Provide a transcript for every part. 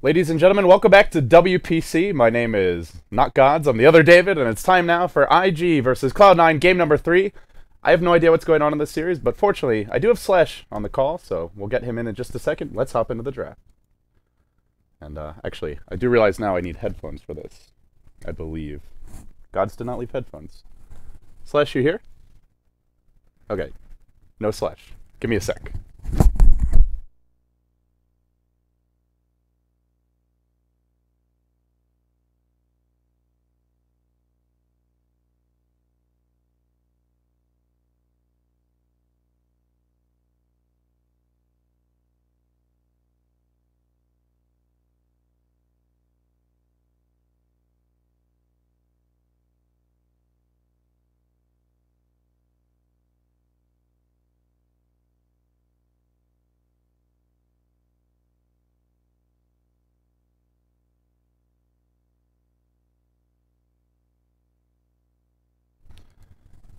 Ladies and gentlemen, welcome back to WPC. My name is not Gods, I'm the other David, and it's time now for IG versus Cloud9, game number 3. I have no idea what's going on in this series, but fortunately, I do have Slash on the call, so we'll get him in just a second. Let's hop into the draft. And actually, I do realize now I need headphones for this, I believe. Gods did not leave headphones. Slash, you here? Okay, no Slash. Give me a sec.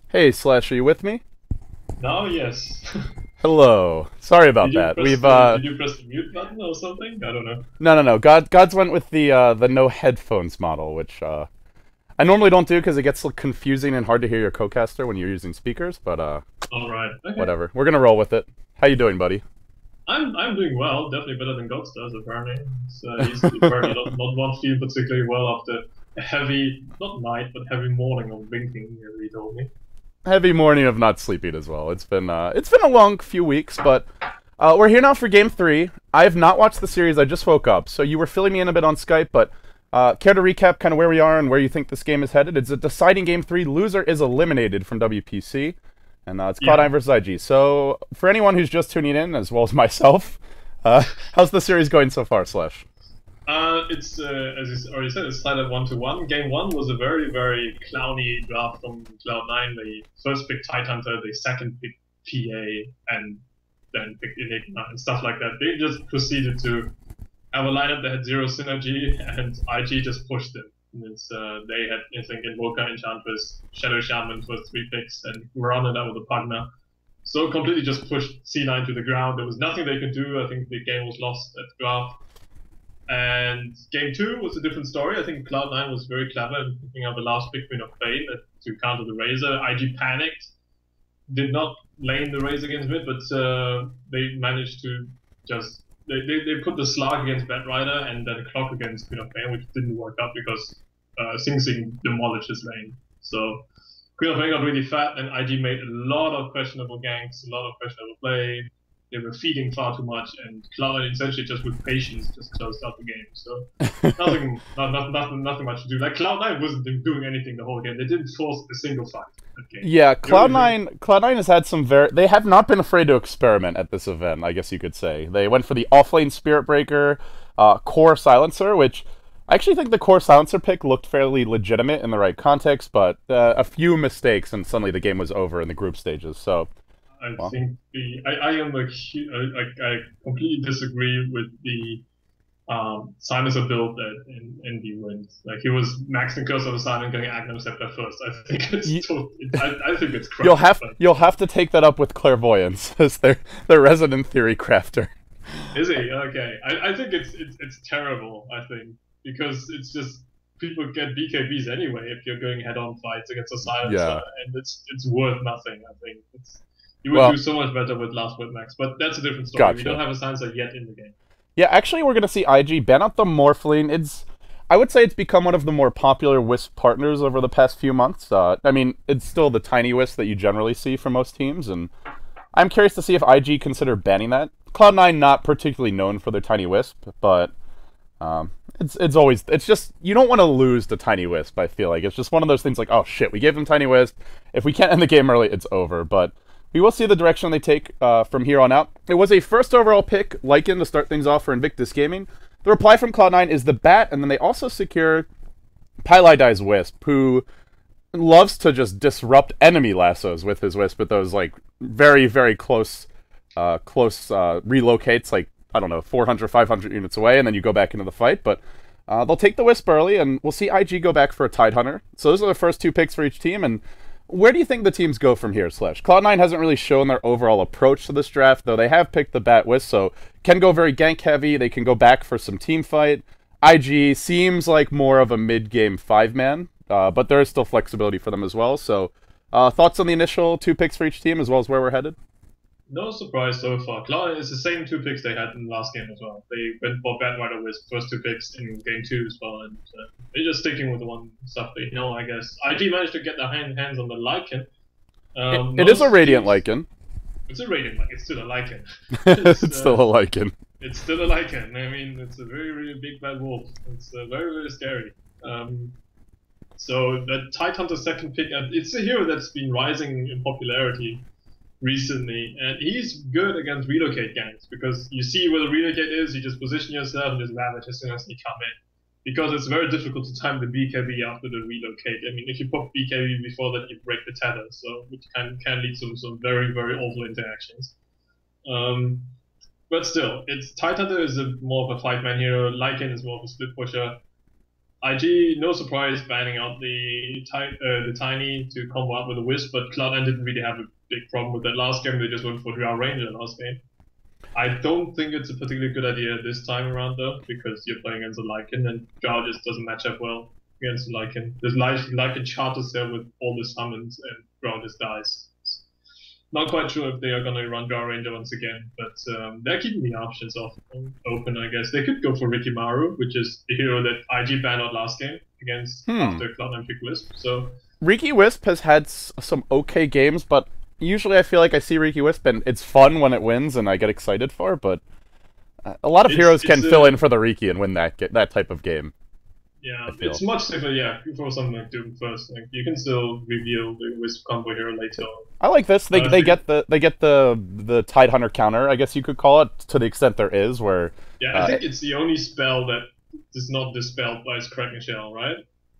Hey, Slash, are you with me? Now, yes. Hello. Sorry about that. Did you press the mute button or something? I don't know. No. Gods went with the no headphones model, which I normally don't do because it gets confusing and hard to hear your co-caster when you're using speakers. But All right. Okay. whatever. We're gonna roll with it. How you doing, buddy? I'm doing well. Definitely better than Gods does, apparently. He's apparently not one feel particularly well after a heavy, not night, but heavy morning of drinking, as he told me. Heavy morning of not sleeping as well. It's been a long few weeks, but we're here now for game 3. I have not watched the series. I just woke up, so you were filling me in a bit on Skype. But care to recap kind of where we are and where you think this game is headed? It's a deciding game 3. Loser is eliminated from WPC, and it's Cloud9 versus IG. So for anyone who's just tuning in, as well as myself, how's the series going so far, Slash? It's as you already said, it's started 1-1. Game 1 was a very, very clowny draft from Cloud9. They first picked Tidehunter, they second picked PA, and then picked Enigma and stuff like that. They just proceeded to have a lineup that had zero synergy, and IG just pushed them. And they had, I think, Invoker, Enchantress, Shadow Shaman for 3 picks, and rounded out with a Pugna. So completely just pushed C9 to the ground. There was nothing they could do. I think the game was lost at the draft. And game 2 was a different story. I think Cloud9 was very clever in picking up a last pick Queen of Pain to counter the Razor. IG panicked, did not lane the Razor against mid, but they managed to just they put the Slark against Batrider and then Clock against Queen of Pain, which didn't work out because Sing Sing demolished his lane. So Queen of Pain got really fat, and IG made a lot of questionable ganks, a lot of questionable play. They were feeding far too much, and Cloud9 essentially just with patience just closed out the game. So nothing much to do. Like Cloud9 wasn't doing anything the whole game. They didn't force a single fight that game. Yeah, Cloud9 has had some they have not been afraid to experiment at this event, I guess you could say. They went for the offlane Spirit Breaker, Core Silencer, which I actually think the Core Silencer pick looked fairly legitimate in the right context, but a few mistakes and suddenly the game was over in the group stages. So I think I completely disagree with the Silencer build that NB wins. Like he was maxing Curse of the Silent getting Agnum Scepter first. I think I think it's crap. You'll have to take that up with Clairvoyance as their resident theory crafter. Is he? Okay. I think it's terrible, I think. Because it's just people get BKBs anyway if you're going head-on fights against a Silencer, and it's worth nothing, I think. You would do so much better with Last Word Max, but that's a different story. Gotcha. We don't have a Silencer yet in the game. Yeah, actually, we're going to see IG ban out the Morphling. I would say it's become one of the more popular Wisp partners over the past few months. I mean, it's still the tiny Wisp that you generally see from most teams, and I'm curious to see if IG consider banning that. Cloud9 not particularly known for their tiny Wisp, but it's just, you don't want to lose to tiny Wisp, I feel like. It's just one of those things like, oh shit, we gave them tiny Wisp. If we can't end the game early, it's over, but we will see the direction they take from here on out. It was a first overall pick, Lycan, to start things off for Invictus Gaming. The reply from Cloud9 is the Bat, and then they also secure Pylaidi's Wisp, who loves to just disrupt enemy lassos with his Wisp with those, like, very, very close relocates, like, I don't know, 400, 500 units away, and then you go back into the fight. But they'll take the Wisp early, and we'll see IG go back for a Tidehunter. So those are the first 2 picks for each team, and Where do you think the teams go from here, Slash? Cloud9 hasn't really shown their overall approach to this draft, though they have picked the Bat Wisp, so can go very gank heavy. They can go back for some team fight. IG seems like more of a mid-game 5-man, but there is still flexibility for them as well. So, thoughts on the initial 2 picks for each team, as well as where we're headed? No surprise so far. Cloud is the same 2 picks they had in the last game as well. They went for Bad Rider with first 2 picks in game 2 as well, and they're just sticking with the one stuff they know, I guess. IG managed to get their hands on the Lycan. It is a Radiant Lycan. It's a Radiant Lycan. It's still a Lycan. It's still a Lycan. It's still a Lycan. I mean, it's a very, really big bad wolf. It's very, very scary. So the Tidehunter second pick, it's a hero that's been rising in popularity recently, and he's good against relocate ganks because you see where the relocate is, you just position yourself and just ravage as soon as they come in. Because it's very difficult to time the BKB after the relocate. I mean, if you pop BKB before that, you break the tether, so which can lead to some very, very awful interactions. But still, Tidehunter is more of a 5-man hero. Lycan is more of a split pusher. IG, no surprise, banning out the Tiny to combo up with the Wisp, but Cloud9 didn't really have a big problem with that last game. They just went for Drow Ranger last game. I don't think it's a particularly good idea this time around, though, because you're playing against a Lycan, and Drow just doesn't match up well against a Lycan. There's Lycan charters there with all the summons, and Drow just dies. Not quite sure if they are going to run Drow Ranger once again, but they're keeping the options open, I guess. They could go for Rikimaru, which is the hero that IG banned out last game against after Cloud9 picked Wisp. So Riki Wisp has had some okay games, but usually I feel like I see Riki Wisp and it's fun when it wins and I get excited for it, but a lot of heroes can fill in for the Riki and win that type of game. Yeah, it's much safer, yeah, for something like Doom first. Like, you can still reveal the Wisp combo hero later on. I like this. They get the Tidehunter counter, I guess you could call it, to the extent there is, where yeah, I think it's the only spell that is not dispelled by its Kraken Shell, right?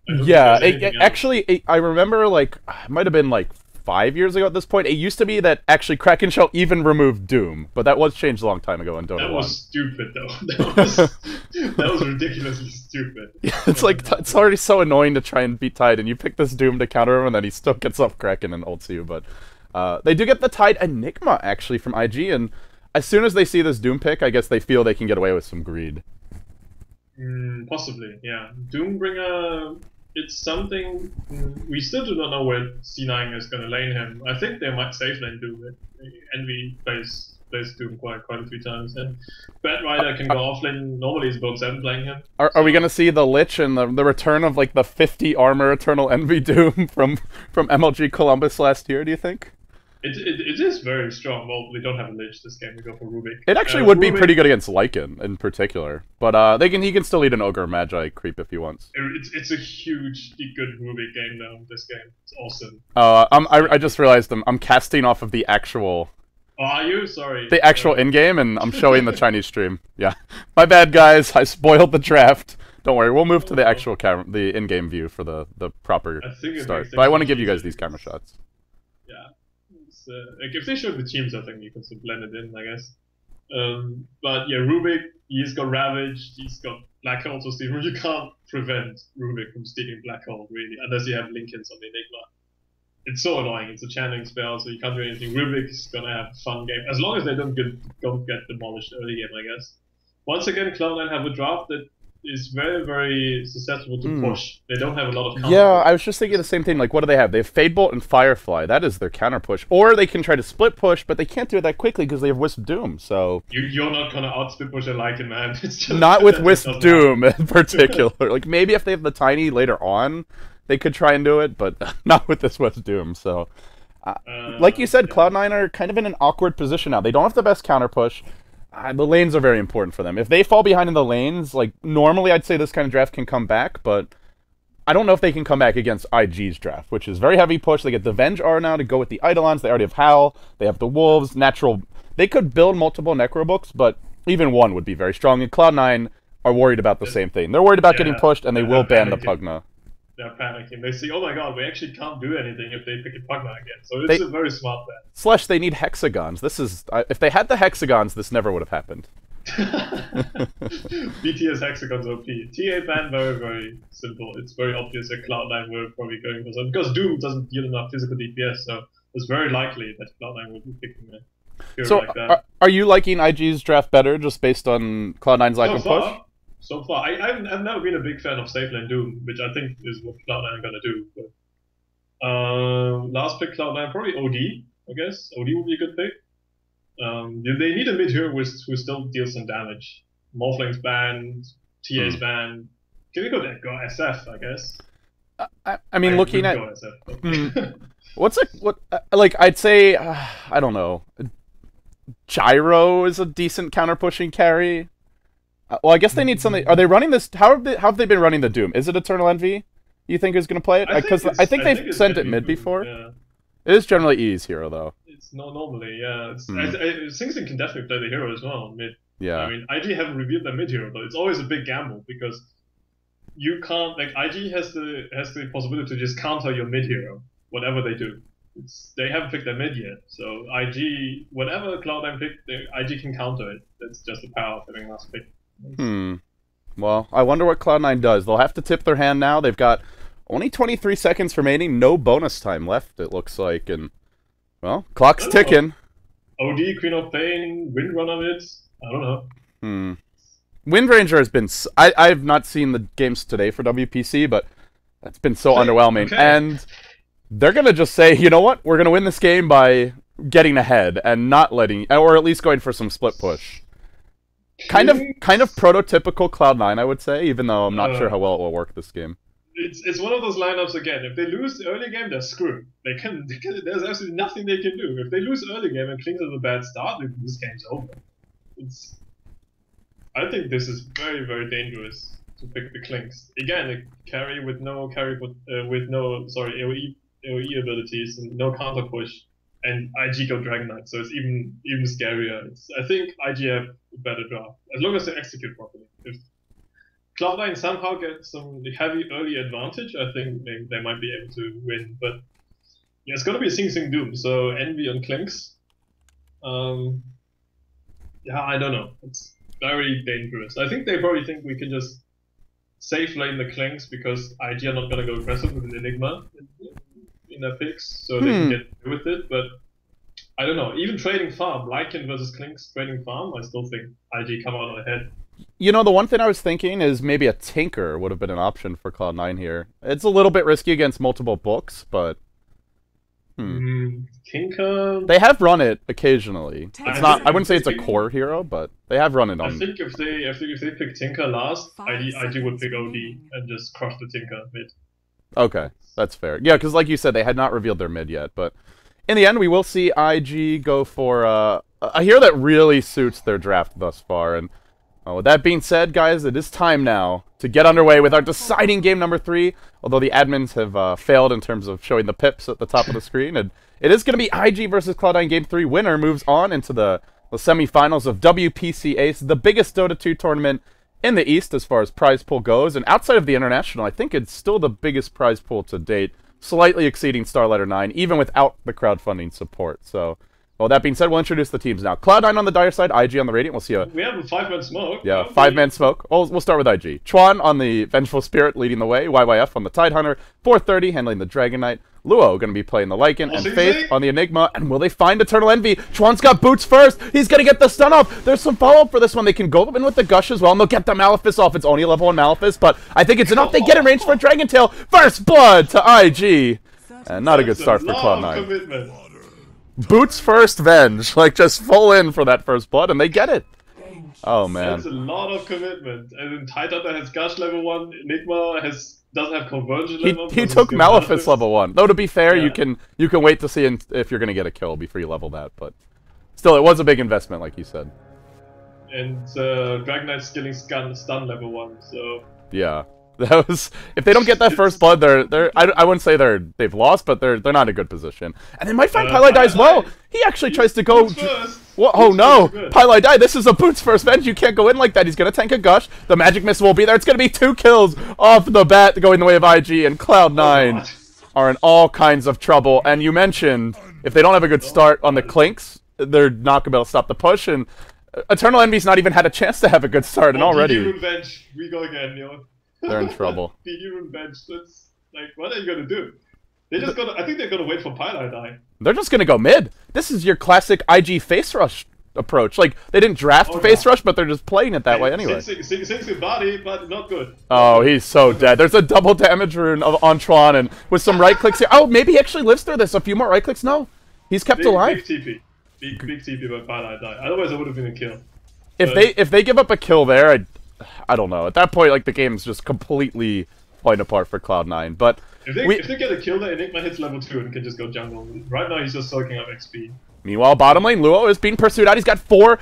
Yeah, actually, I remember, like, it might have been, like, 5 years ago at this point, it used to be that actually Kraken Shell even removed Doom, but that was changed a long time ago in Dota 1. That was stupid, though. That was ridiculously stupid. Yeah, it's like, it's already so annoying to try and beat Tide, and you pick this Doom to counter him, and then he still gets off Kraken and ults you, but they do get the Tide Enigma, actually, from IG, and as soon as they see this Doom pick, I guess they feel they can get away with some greed. Possibly, yeah. Doombringer... It's something we still do not know where C9 is going to lane him. I think they might safe lane Doom it. Envy plays Doom quite a few times, and Bad Rider can go off lane. Normally it's both 7 playing him. Are we going to see the Lich and the return of like the 50 armor Eternal Envy Doom from MLG Columbus last year? Do you think? It is very strong. Well, we don't have a Lich this game. We go for Rubik. It actually would be pretty good against Lycan in particular, but he can still lead an Ogre Magi creep if he wants. It's a hugely good Rubik game though. This game, it's awesome. I just realized I'm casting off of the actual. Oh, are you? Sorry. The actual in-game, and I'm showing the Chinese stream. Yeah, my bad, guys. I spoiled the draft. Don't worry, we'll move to the actual the in-game view for the proper start. But I want to give you guys these camera shots. Yeah. Like if they showed the teams, I think you can still blend it in, I guess. But yeah, Rubik, he's got Ravage, he's got Black Hole to steal. You can't prevent Rubik from stealing Black Hole, really, unless you have Linkens on the Enigma. It's so annoying. It's a channeling spell, so you can't do anything. Rubik's gonna have a fun game, as long as they don't get demolished early game, I guess. Once again, Cloud9 have a draft that is very, very susceptible to push. They don't have a lot of counter. Yeah, I was just thinking the same thing. Like, what do they have? They have Fadebolt and Firefly. That is their counter push. Or they can try to split push, but they can't do it that quickly because they have Wisp Doom, so... You're not gonna out-split push a Lycan, man. It's just, not with Wisp Doom in particular. Like, maybe if they have the Tiny later on, they could try and do it, but not with this Wisp Doom, so... like you said, Cloud9 are kind of in an awkward position now. They don't have the best counter push. The lanes are very important for them. If they fall behind in the lanes, like, normally I'd say this kind of draft can come back, but I don't know if they can come back against IG's draft, which is very heavy push. They get the Venge R now to go with the Eidolons. They already have Howl. They have the Wolves, natural... They could build multiple Necro books, but even one would be very strong. And Cloud9 are worried about the same thing. They're worried about getting pushed, and they will ban the Pugna. They're panicking. They see, oh my god, we actually can't do anything if they pick a Pugna again. So it's a very smart bet. Slash, they need hexagons. This is... if they had the hexagons, this never would have happened. BTS Hexagon's OP. TA ban, very, very simple. It's very obvious that Cloud9 will probably going for something. Because Doom doesn't deal enough physical DPS, so it's very likely that Cloud9 will be picking a hero So, like that. are you liking IG's draft better just based on Cloud9's lack of push? So far, I've never been a big fan of safe lane Doom, which I think is what Cloud9 are gonna do. But, last pick Cloud9, probably OD, I guess. OD would be a good pick. They need a mid hero who still deals some damage. Morphling's banned, TA's banned. Can we go there? Go SF, I guess. I mean, looking at go SF. I'd say I don't know. Gyro is a decent counter pushing carry. Well, I guess they need something. Are they running this? How have they been running the Doom? Is it Eternal Envy? You think is going to play it? Because I think they've sent it mid before. Yeah. It is generally E's hero though. It's not normally, yeah. Singsing can definitely play the hero as well mid. Yeah. I mean, IG haven't revealed their mid hero, but it's always a big gamble because you can't. Like IG has the possibility to just counter your mid hero, whatever they do. They haven't picked their mid yet, so IG, whatever Cloud9 picked, IG can counter it. That's just the power of having last pick. Well, I wonder what Cloud9 does. They'll have to tip their hand now. They've got only 23 seconds remaining, no bonus time left, it looks like, and well, clock's ticking. OD, Queen of Pain, Windrunner mid. I don't know. Wind Ranger has been. I have not seen the games today for WPC, but that's been so underwhelming. Okay. And they're gonna just say, you know what, we're gonna win this game by getting ahead and not letting, or at least going for some split push. Kind of prototypical Cloud9, I would say, even though I'm not sure how well it will work this game. It's one of those lineups again. If they lose the early game, they're screwed. There's absolutely nothing they can do. If they lose early game and Klings has a bad start, this game's over. I think this is very, very dangerous to pick the Klings. Again, a carry with no AoE abilities and no counter push, and IG go Dragon Knight, so it's even scarier. I think IG have a better draft as long as they execute properly. If Cloud9 somehow gets some heavy early advantage, I think they might be able to win. But yeah, it's gonna be a Sing Doom, so Envy on Klings. Yeah, I don't know. It's very dangerous. I think they probably think we can just safe lane the Klings because IG are not gonna go aggressive with an Enigma in their picks, so they can get away with it. But I don't know. Even trading farm, Lycan versus Klings trading farm, I still think IG come out ahead. You know, the one thing I was thinking is maybe a Tinker would have been an option for Cloud9 here. It's a little bit risky against multiple books, but Tinker. They have run it occasionally. It's not. I wouldn't say it's a core hero, but they have run it on. I think if they pick Tinker last, IG would pick OD and just crush the Tinker mid. Okay, that's fair. Yeah, because like you said, they had not revealed their mid yet, but in the end, we will see IG go for a hero that really suits their draft thus far. And with that being said, guys, it is time now to get underway with our deciding game number 3. Although the admins have failed in terms of showing the pips at the top of the screen, and it is going to be IG versus Cloud9 Game 3. Winner moves on into the semifinals of WPC Ace, the biggest Dota 2 tournament in the East as far as prize pool goes. And outside of the international, I think it's still the biggest prize pool to date, slightly exceeding Starlighter 9, even without the crowdfunding support. So, well, that being said, we'll introduce the teams now. Cloud9 on the dire side, IG on the Radiant. We'll see We have a 5-man smoke. Yeah, 5-man smoke. We'll start with IG. Chuan on the Vengeful Spirit leading the way. YYF on the Tidehunter. 430 handling the Dragon Knight. Luo going to be playing the Lycan. And Faith on the Enigma. And will they find Eternal Envy? Chuan's got boots first. He's going to get the stun off. There's some follow-up for this one. They can go in with the Gush as well. And they'll get the Malefice off. It's only a level 1 Malefice, but I think it's enough. They get in range for a Dragon Tail. First blood to IG. And not a good start for Cloud9. Boots first Venge, like just full in for that first blood, and they get it. Oh man, that's a lot of commitment. And then Tidehunter has Gush level 1, Enigma doesn't have Conversion level 1. He took Malefice level 1. Though to be fair, you can wait to see if you're gonna get a kill before you level that, but still, it was a big investment, like you said. And Dragon Knight skilling stun level 1, so yeah. That was, if they don't get that first blood, I wouldn't say they've lost, but they're not in a good position. And they might find Pylai Die as well. He actually tries to go. Oh no, Pylai Die! This is a boots first Venge. You can't go in like that. He's gonna tank a Gush. The magic missile will be there. It's gonna be 2 kills off the bat, going the way of IG, and Cloud9 are in all kinds of trouble. And you mentioned if they don't have a good start on the Clinks, they're not gonna be able to stop the push. And Eternal Envy's not even had a chance to have a good start, and already PG Revenge, we go again, yo. they're in trouble. PG Revenge, that's like, what are you gonna do? They just gotta. I think they're gonna wait for Pilot Die. They're just gonna go mid. This is your classic IG face rush approach. Like, they didn't draft face rush, but they're just playing it that way anyway. Sings your body, but not good. Oh, he's so dead. There's a double damage rune on Tron, and with some right clicks here. Oh, maybe he actually lives through this. A few more right clicks. No, he's kept alive. Big TP. Big TP, but Pilot Die. Otherwise, it would have been a kill. If they give up a kill there, I don't know. At that point, like, the game's just completely falling apart for Cloud9. But if they get a kill there, Enigma hits level 2 and can just go jungle. Right now, he's just soaking up XP. Meanwhile, bottom lane, Luo is being pursued out. He's got 5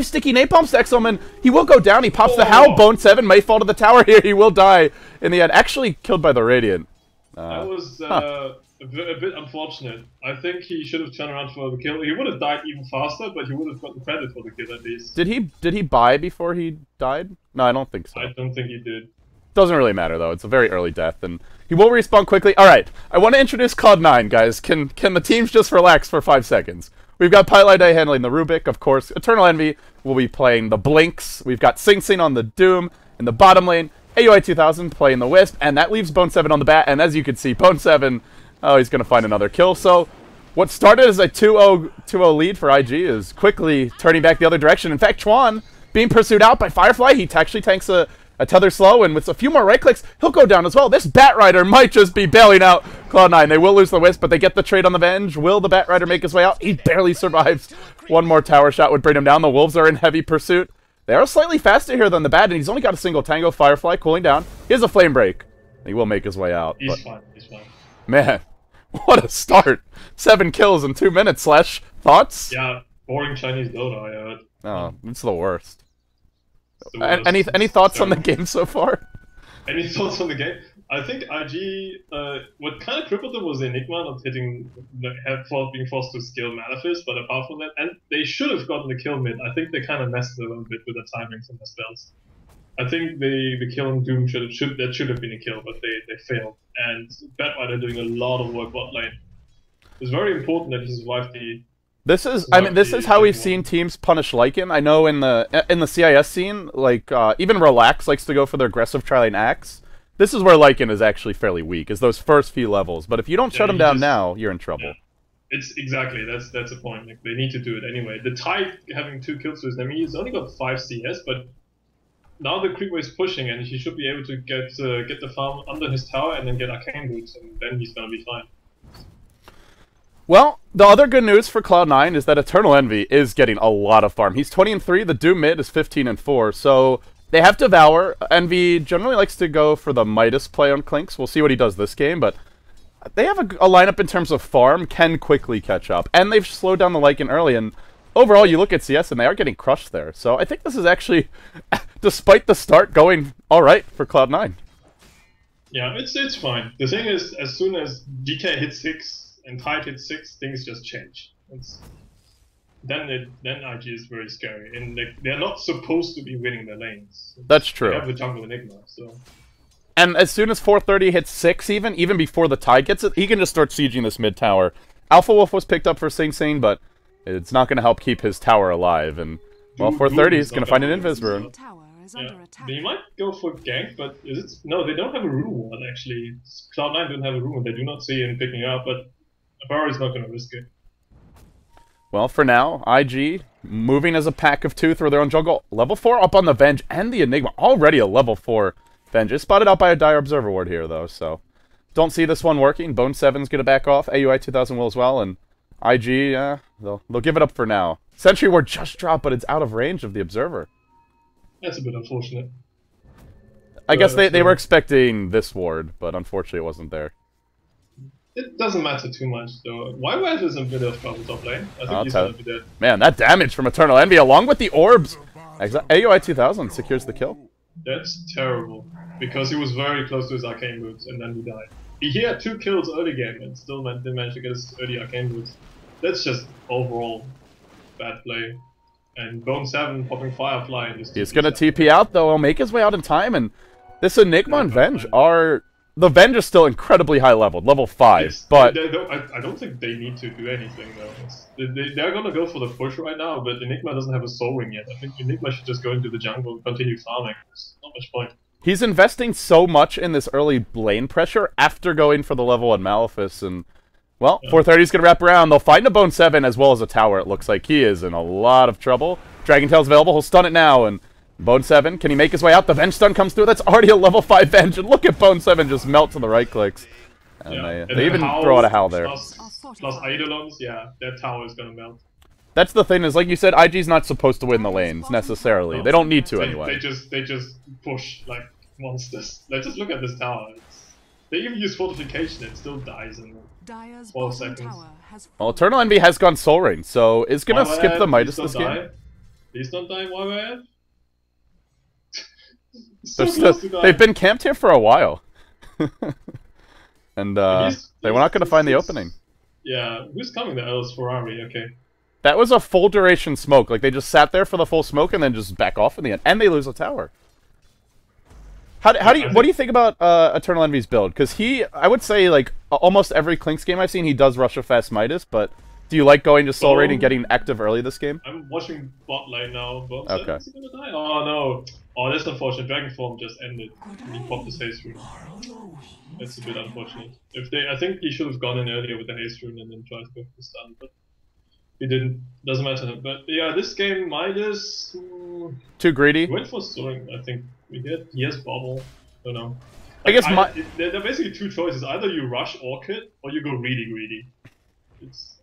sticky napalm stacks on him, and he will go down. He pops the Howl. Bone 7 may fall to the tower here. He will die in the end. Actually killed by the Radiant. That was a bit unfortunate. I think he should have turned around for the kill. He would have died even faster, but he would have gotten credit for the kill at least. Did he buy before he died? No, I don't think so. I don't think he did. Doesn't really matter, though. It's a very early death, and he will respawn quickly. All right, I want to introduce Cloud9, guys. Can the teams just relax for 5 seconds? We've got Pilot Day handling the Rubik, of course. Eternal Envy will be playing the Blinks. We've got Sing Sing on the Doom in the bottom lane. AUI 2000 playing the Wisp, and that leaves Bone 7 on the bat. And as you can see, Bone 7, oh, he's going to find another kill. So what started as a 2-0 lead for IG is quickly turning back the other direction. In fact, Chuan being pursued out by Firefly. He actually tanks a tether slow, and with a few more right clicks, he'll go down as well. This Bat Rider might just be bailing out Cloud9. They will lose the Wisp, but they get the trade on the Venge. Will the Bat Rider make his way out? He barely survives. One more tower shot would bring him down. The Wolves are in heavy pursuit. They are slightly faster here than the Bat, and he's only got a single tango. Firefly cooling down. He has a flame break. He will make his way out. He's fine. He's fine. Man, what a start. 7 kills in 2 minutes, Slash. Thoughts? Yeah, boring Chinese Dota, I heard. Oh, it's the worst. Any thoughts on the game so far? Any thoughts on the game? I think IG, what kind of crippled them was the Enigma not hitting, being forced to skill Manifest, but apart from that, and they should have gotten the kill mid. I think they kind of messed it a little bit with the timings and the spells. I think the kill on Doom should have been a kill, but they failed. And Batrider doing a lot of work bot lane. It's very important that he survived the. This is how we've seen teams punish Lycan. I know in the CIS scene, like even Relax likes to go for their aggressive tri-lane axe. This is where Lycan is actually fairly weak, is those first few levels. But if you don't shut him down now, you're in trouble. Yeah. It's exactly that's the point. Like, they need to do it anyway. The Tide having 2 kills to his name, he's only got 5 CS, but now the creep wave is pushing, and he should be able to get the farm under his tower and then get arcane boots, and then he's gonna be fine. Well, the other good news for Cloud9 is that Eternal Envy is getting a lot of farm. He's 20-3, the Doom mid is 15-4, so they have Devour. Envy generally likes to go for the Midas play on Clinks. We'll see what he does this game, but they have a lineup in terms of farm, can quickly catch up, and they've slowed down the Lycan early, and overall you look at CS and they are getting crushed there. So I think this is actually, despite the start, going alright for Cloud9. Yeah, it's fine. The thing is, as soon as DK hits 6, and Tide hits 6, things just change. Then IG is very scary, and they're not supposed to be winning their lanes. That's true. They have the jungle Enigma, so. And as soon as 430 hits 6, even before the Tide gets it, he can just start sieging this mid tower. Alpha Wolf was picked up for Sing Sing, but it's not going to help keep his tower alive. And well, 430 is going to find an Invis rune. Yeah. They might go for gank, but no, they don't have a rune ward actually. Cloud9 don't have a rune. They do not see him picking up, but Barry's not going to risk it. Well, for now, IG moving as a pack of 2 through their own jungle. Level 4 up on the Venge and the Enigma. Already a level 4 Venge. It's spotted out by a Dire Observer ward here, though, so don't see this one working. Bone 7's going to back off. AUI 2000 will as well, and IG, they'll give it up for now. Sentry ward just dropped, but it's out of range of the Observer. That's a bit unfortunate. I guess they were expecting this ward, but unfortunately it wasn't there. It doesn't matter too much, though. YWF is a bit of trouble top lane. I think he's gonna be dead. Man, that damage from Eternal Envy along with the orbs. AUI 2000 secures the kill. That's terrible, because he was very close to his arcane boots and then he died. He had 2 kills early game and still didn't manage to get his early arcane boots. That's just overall bad play. And Bone 7 popping Firefly. He's gonna TP out though. He'll make his way out in time, and this Enigma and Venge are the Venge is still incredibly high leveled, level 5, but... I don't think they need to do anything, though. They're gonna go for the push right now, but Enigma doesn't have a soul ring yet. I think Enigma should just go into the jungle and continue farming. There's not much point. He's investing so much in this early lane pressure after going for the level 1 Malefice, and... Well, 430's gonna wrap around. They'll find a Bone 7 as well as a tower, it looks like. He is in a lot of trouble. Dragon Tail's available, he'll stun it now, and... Bone 7, can he make his way out? The Venge stun comes through. That's already a level 5 Venge, and look at Bone 7 just melt to the right clicks. And they even throw out a Howl there. Plus Eidolons, yeah, their tower is gonna melt. That's the thing, is like you said, IG's not supposed to win the lanes, necessarily. No, they don't need to anyway. They just push like monsters. Like, just look at this tower. They even use fortification, it still dies in 12 seconds. Well, Eternal Envy has gone Soul Ring, so is gonna skip the Midas this game. Please don't die, YYF. They've been camped here for a while. And they were not going to find the opening. Yeah, who's coming there? Oh, it's Ferrari, okay. That was a full duration smoke. Like, they just sat there for the full smoke and then just back off in the end. And they lose a tower. What do you think about Eternal Envy's build? Because I would say, like, almost every Clinks game I've seen, he does rush a fast Midas, but do you like going to Soul Raid and getting active early this game? I'm watching bot lane now, but okay. Is he gonna die? Oh no! Oh, that's unfortunate. Dragon Form just ended. He popped his haste rune. That's a bit unfortunate. I think he should have gone in earlier with the haste rune and then tried to go for the stun, but he didn't. Doesn't matter. But yeah, this game Midas too greedy. Went for Soaring. I think he has bubble. I don't know. I guess there are basically two choices. Either you rush Orchid or you go really greedy.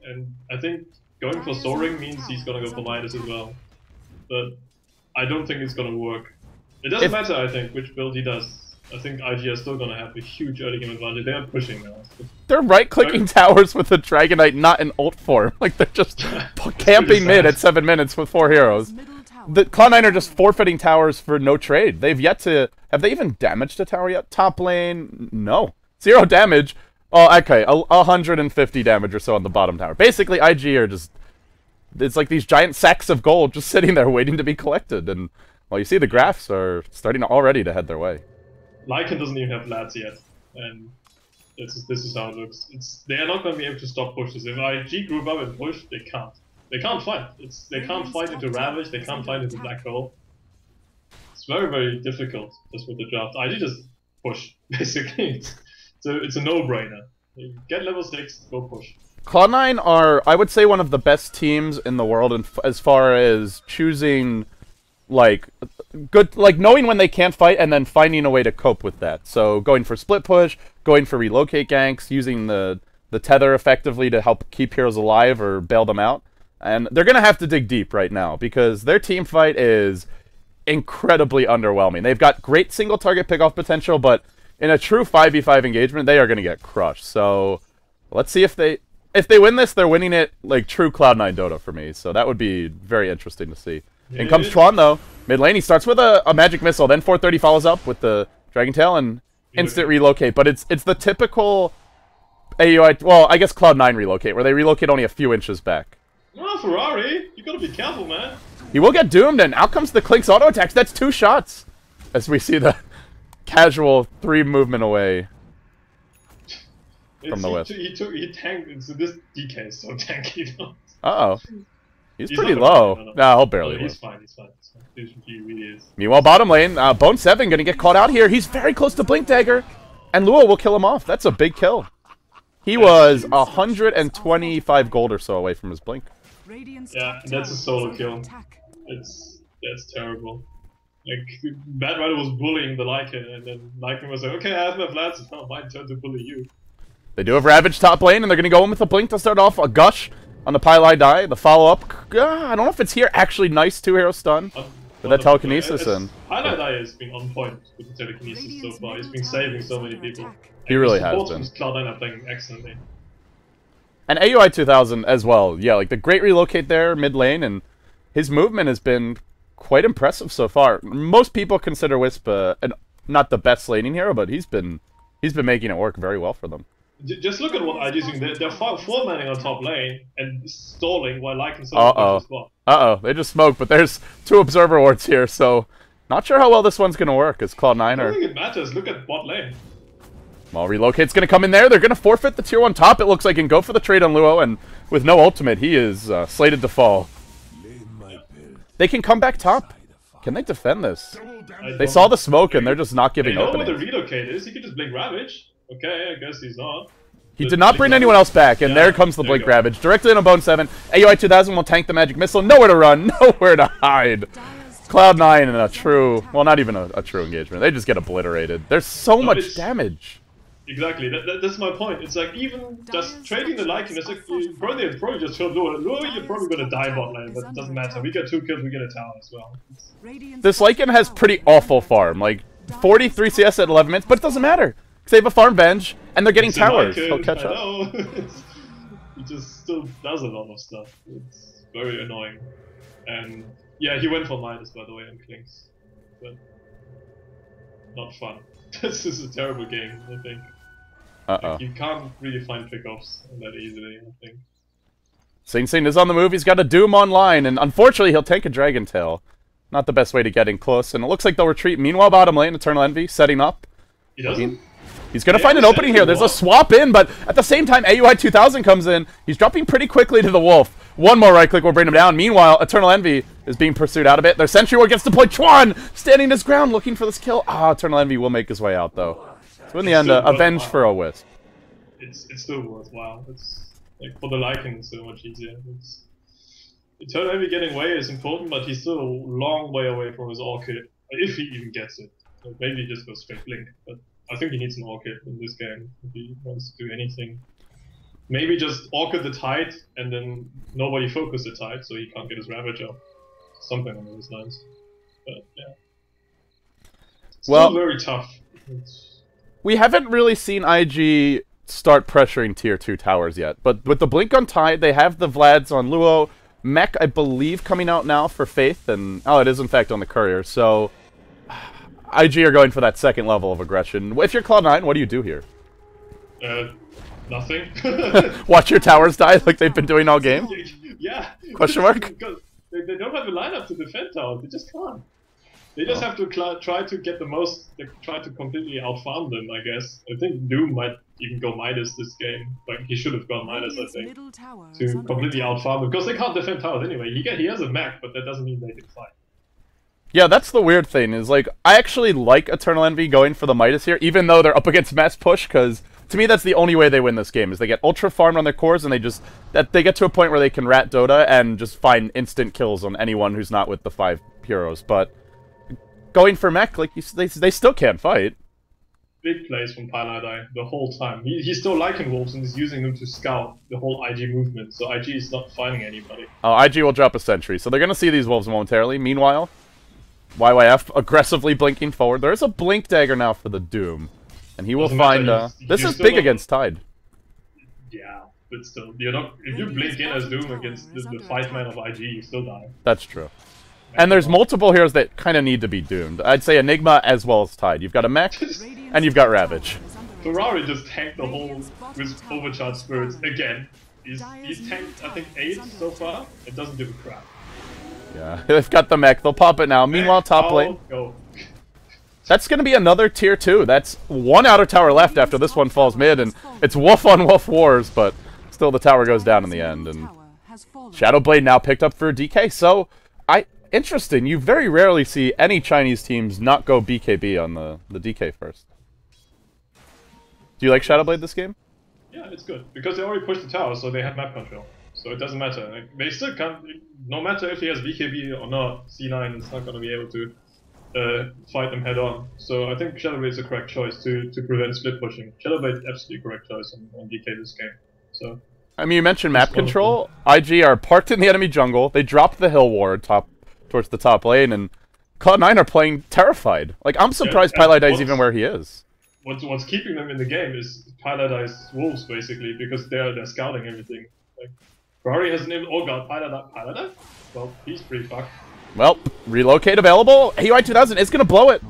And I think going for Soaring means he's gonna go for Midas as well. But I don't think it's gonna work. It doesn't matter, I think, which build he does. I think IG are still gonna have a huge early game advantage. They are pushing now. They're right-clicking towers with the Dragonite, not in ult form. Like, they're just camping mid at 7 minutes with 4 heroes. The Cloud9 are just forfeiting towers for no trade. They've yet to... Have they even damaged a tower yet? Top lane? No. 0 damage. Oh, okay. 150 damage or so on the bottom tower. Basically, IG are just... It's like these giant sacks of gold just sitting there waiting to be collected. And, well, you see the graphs are starting already to head their way. Lycan doesn't even have lads yet. And this is how it looks. They are not going to be able to stop pushes. If IG group up and push, they can't. They can't fight. They can't fight into Ravage, they can't fight into Black Hole. It's very, very difficult just with the draft. IG just push, basically. So it's a no-brainer. Get level 6, go push. Cloud9 are, I would say, one of the best teams in the world as far as choosing, like, knowing when they can't fight and then finding a way to cope with that. So going for split push, going for relocate ganks, using the tether effectively to help keep heroes alive or bail them out. And they're going to have to dig deep right now because their team fight is incredibly underwhelming. They've got great single target pickoff potential, but in a true 5v5 engagement, they are going to get crushed. So let's see if they win this, they're winning it like true Cloud9 Dota for me. So that would be very interesting to see. Yeah. In comes Chuan, though. Mid lane, he starts with a magic missile. Then 430 follows up with the Dragon Tail and instant relocate. But it's the typical AUI, well, I guess Cloud9 relocate, where they relocate only a few inches back. Oh, Ferrari! You gotta be careful, man. He will get doomed, and out comes the Clink's auto attacks. That's 2 shots. As we see the casual 3 movement away from the whip. He tanked, so this DK is so tanky, though. Uh-oh. He's pretty low. No, he'll barely he's fine. He really is. Meanwhile, bottom lane, Bone 7 gonna get caught out here. He's very close to Blink Dagger, and Luo will kill him off. That's a big kill. He was 125 gold or so away from his Blink. Yeah, that's a solo kill. That's terrible. Like, Bad Rider was bullying the Lycan, and then Lycan was like, okay, I have my flats, it's now my turn to bully you. They do have Ravage top lane, and they're going to go in with a Blink to start off. A Gush on the Pylai die. The follow-up, I don't know if it's here. Actually, nice 2-hero stun. With that telekinesis in. Pylai die has been on point with the telekinesis so far. He's been saving so many people. He really has been. Cloud9 are playing excellently. And AUI 2000 as well. Yeah, like the great relocate there mid lane, and his movement has been quite impressive so far. Most people consider Wisp not the best laning hero, but he's been making it work very well for them. Just look at what IG's doing. They're 4-manning on top lane and stalling while Lycan as well. They just smoked, but there's 2 observer wards here, so not sure how well this one's gonna work as Cloud9 I don't think it matters. Look at bot lane. Well, Relocate's going to come in there. They're going to forfeit the tier 1 top, it looks like, and go for the trade on Luo. And with no ultimate, he is slated to fall. They can come back top. Can they defend this? They saw the smoke, and they're just not giving openings. They know what the Relocate is. He could just blink Ravage. Okay, I guess he's not. He did not bring anyone else back, and there comes the Blink Ravage. Directly in on Bone 7. AUI 2000 will tank the Magic Missile. Nowhere to run, nowhere to hide. Cloud9 in a true, well, not even a true engagement. They just get obliterated. There's so much damage. Exactly, that's my point. It's like, even just trading the Lycan, it's like, you probably just killed Lure. Lure, you're probably going to die bot lane, but it doesn't matter. We get 2 kills, we get a tower as well. This Lycan has pretty awful farm, like 43 CS at 11 minutes, but it doesn't matter. Because they have a farm bench, and they're getting towers. He'll catch up. He just still does a lot of stuff. It's very annoying. And yeah, he went for Midas, by the way, on Klinks. But not fun. This is a terrible game, I think. Like, you can't really find pickoffs that easily, I think. Sing Sing is on the move. He's got a Doom online, and unfortunately, he'll take a Dragon Tail. Not the best way to get in close, and it looks like they'll retreat. Meanwhile, bottom lane, Eternal Envy setting up. He doesn't? He's going to find an opening here. There's a swap in, but at the same time, AUI 2000 comes in. He's dropping pretty quickly to the Wolf. One more right click will bring him down. Meanwhile, Eternal Envy is being pursued out a bit. Their Sentry Ward gets deployed. Chuan standing his ground looking for this kill. Eternal Envy will make his way out, though. So in the end, avenge for a Wisp. It's still worthwhile. It's like, for the Lycan, it's so much easier. Eternal Envy getting away is important, but he's still a long way away from his Orchid. If he even gets it. So maybe he just goes straight Blink, but I think he needs an Orchid in this game if he wants to do anything. Maybe just Orchid the Tide, and then nobody focus the Tide, so he can't get his Ravage up. Something along those lines. But yeah. Still very tough. We haven't really seen IG start pressuring tier 2 towers yet, but with the Blink on Tide, they have the Vlads on Luo. Mech, I believe, coming out now for Faith, and it is in fact on the Courier, so IG are going for that second level of aggression. If you're Cloud9, what do you do here? Nothing. Watch your towers die like they've been doing all game? Yeah. Question mark? They don't have a lineup to defend towers, they just can't. They just have to try to get the most, try to completely outfarm them, I guess. I think Doom might even go Midas this game. Like, he should have gone Midas, I think. To completely outfarm them. Because they can't defend towers anyway. He has a mech, but that doesn't mean they can fight. Yeah, that's the weird thing, is like, I actually like Eternal Envy going for the Midas here, even though they're up against Mass Push, because to me that's the only way they win this game, is they get ultra farmed on their cores, and they get to a point where they can rat Dota and just find instant kills on anyone who's not with the 5 heroes, but going for mech, like, they still can't fight. Big plays from Paladai the whole time. He's still liking wolves and he's using them to scout the whole IG movement, so IG is not finding anybody. IG will drop a sentry, so they're going to see these wolves momentarily. Meanwhile, YYF aggressively blinking forward. There is a blink dagger now for the Doom, and he will find. This is big against Tide. Yeah, but still, you're not. If you blink in as Doom against the 5-man of IG, you still die. That's true. And there's multiple heroes that kind of need to be doomed. I'd say Enigma as well as Tide. You've got a mech, and you've got Ravage. Ferrari just tanked the whole with overcharged spirits again. He's tanked, I think, 8 so far. It doesn't give a crap. Yeah, they've got the mech. They'll pop it now. Meanwhile, top lane. Go. That's going to be another tier 2. That's one outer tower left after this one falls mid, and it's wolf on wolf wars, but still the tower goes down in the end. And Shadowblade now picked up for DK, so interesting. You very rarely see any Chinese teams not go BKB on the DK first. Do you like Shadowblade this game? Yeah, it's good. Because they already pushed the tower, so they have map control. So it doesn't matter. Like, they still can't, no matter if he has BKB or not, C9 is not going to be able to fight them head on. So I think Shadowblade is the correct choice to prevent split pushing. Shadowblade is absolutely correct choice on DK this game. So I mean, you mentioned map control. IG are parked in the enemy jungle. They dropped the hill ward towards the top lane, and Cloud9 are playing terrified. Like, I'm surprised Paladai is even where he is. What's keeping them in the game is Paladai's wolves, basically, because they're scouting everything. Like, Ferrari has named, oh god, Paladai? Well, he's pretty fucked. Well, relocate available. AUI 2000 is going to blow it.